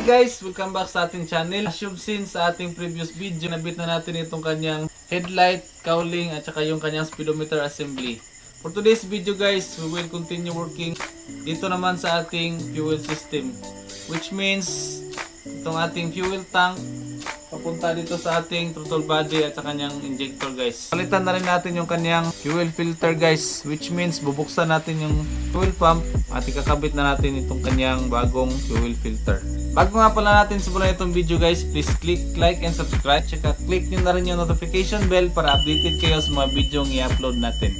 Hi guys! Welcome back sa ating channel. As you've seen sa ating previous video, nabit na natin itong kanyang headlight, cowling at saka yung kanyang speedometer assembly. For today's video guys, we will continue working dito naman sa ating fuel system. Which means, itong ating fuel tank, papunta dito sa ating throttle body at sa kanyang injector guys. Palitan na rin natin yung kanyang fuel filter guys. Which means, bubuksan natin yung fuel pump at ikakabit na natin itong kanyang bagong fuel filter. Bago nga pala natin simulan itong video guys, please click like and subscribe. Tsaka click nyo na rin yung notification bell para updated kayo sa mga video ng i-upload natin.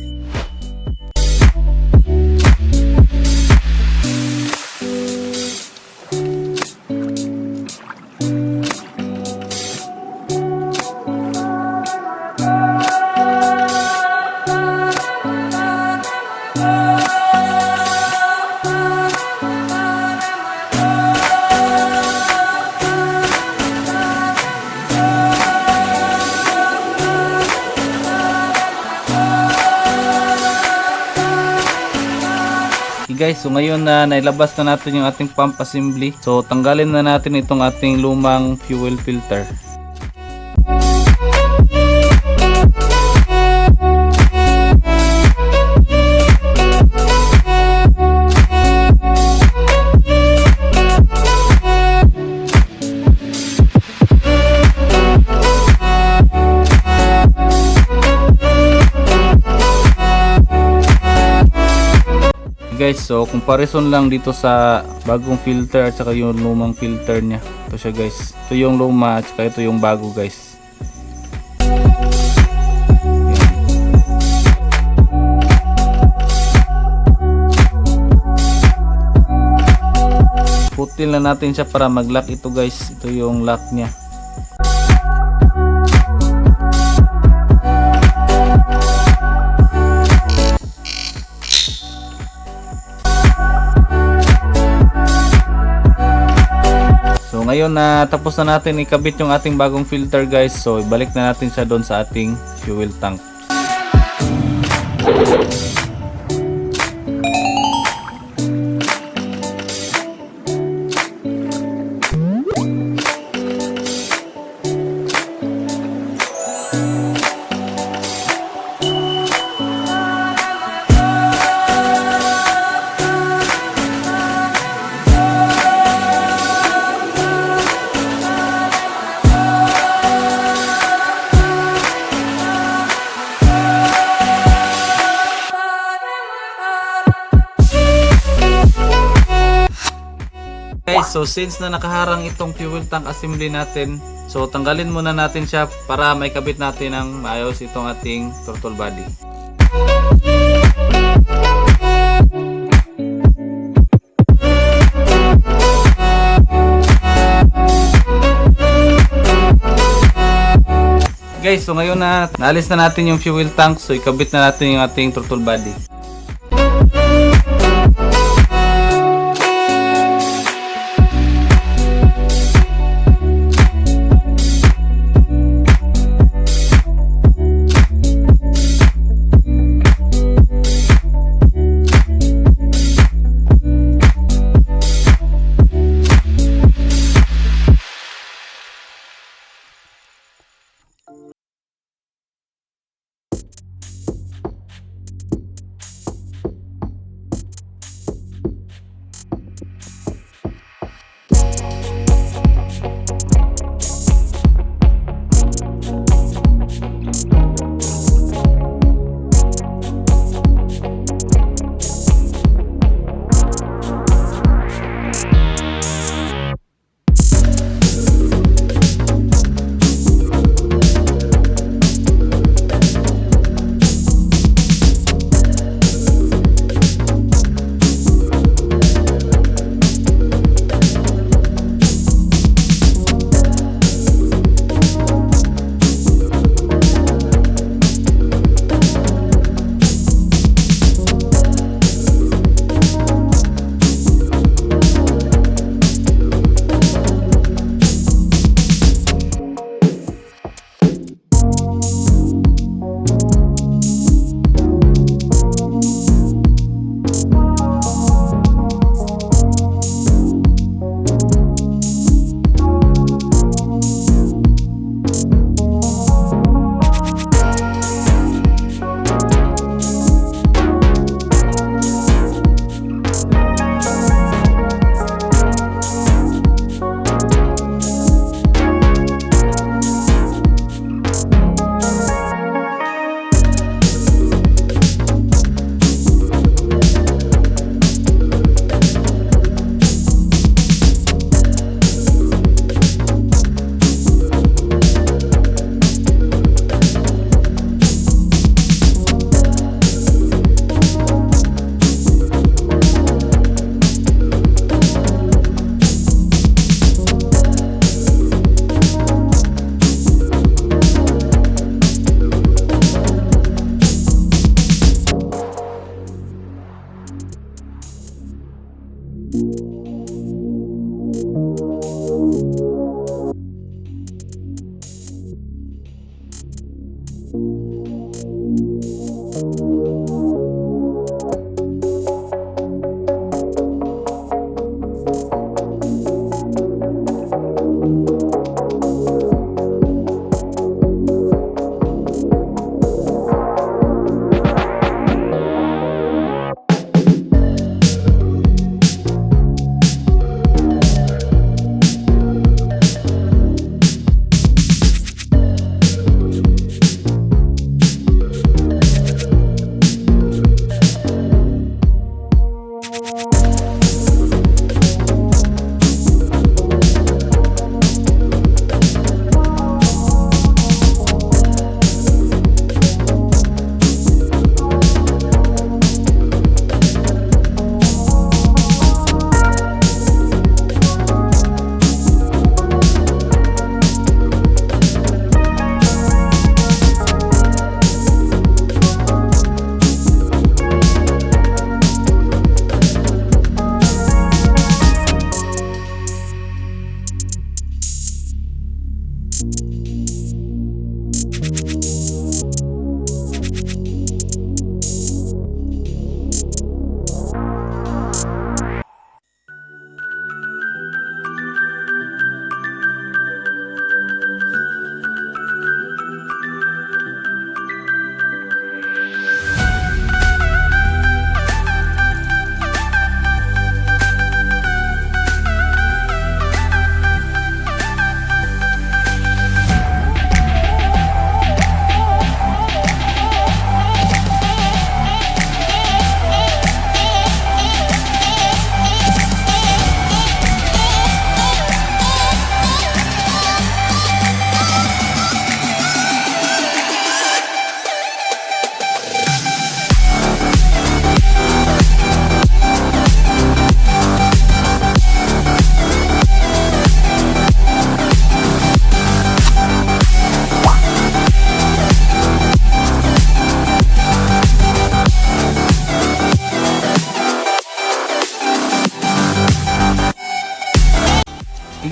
Guys, so ngayon na nailabas na natin yung ating pump assembly. So tanggalin na natin itong ating lumang fuel filter. Guys, so comparison lang dito sa bagong filter at saka yung lumang filter niya. Ito siya guys. Ito yung luma at saka ito yung bago guys. Putil na natin siya para mag-lock ito guys. Ito yung lock niya. Ngayon na tapos na natin ikabit yung ating bagong filter guys, so ibalik na natin siya doon sa ating fuel tank. Guys, so since na nakaharang itong fuel tank assembly natin, so tanggalin muna natin siya para may kabit natin ng maayos itong ating throttle body. Guys, so ngayon na naalis na natin yung fuel tank, so ikabit na natin yung ating throttle body.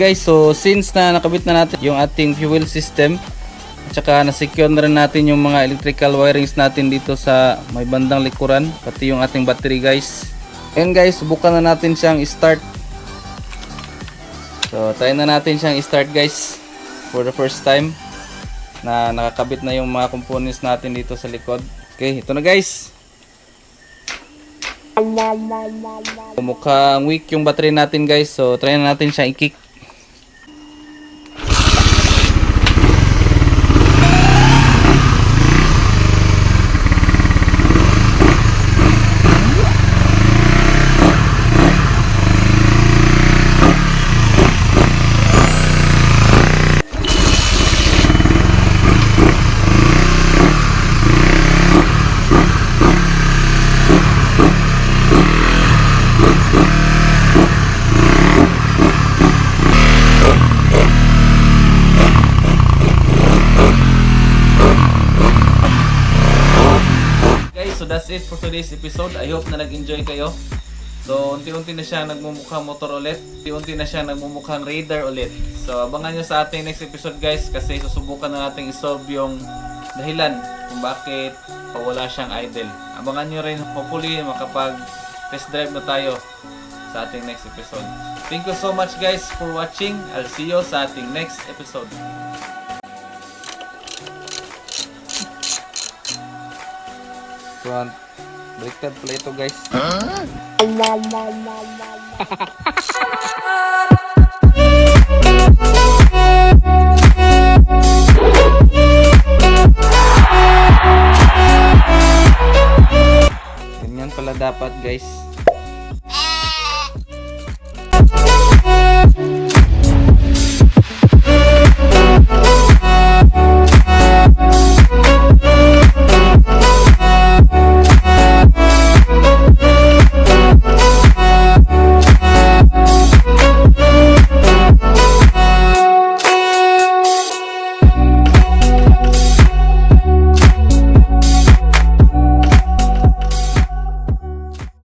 Guys, so since na nakabit na natin yung ating fuel system at saka na-secure na rin natin yung mga electrical wirings natin dito sa may bandang likuran, pati yung ating battery guys. And guys, subukan na natin siyang start. So try na natin siyang start guys for the first time na nakakabit na yung mga components natin dito sa likod. Okay, ito na guys. Mukhang weak yung battery natin guys, so try na natin siyang i-kick. So that's it for today's episode. I hope na nag-enjoy kayo. So unti-unti na siya nagmumukhang motor ulit. Unti-unti na siya nagmumukhang Raider ulit. So abangan nyo sa ating next episode guys, kasi susubukan na natin isolve yung dahilan kung bakit wala siyang idle. Abangan nyo rin, hopefully makapag test drive na tayo sa ating next episode. Thank you so much guys for watching. I'll see you sa ating next episode. Front baliktad pala ito guys. Ganyan pala dapat guys.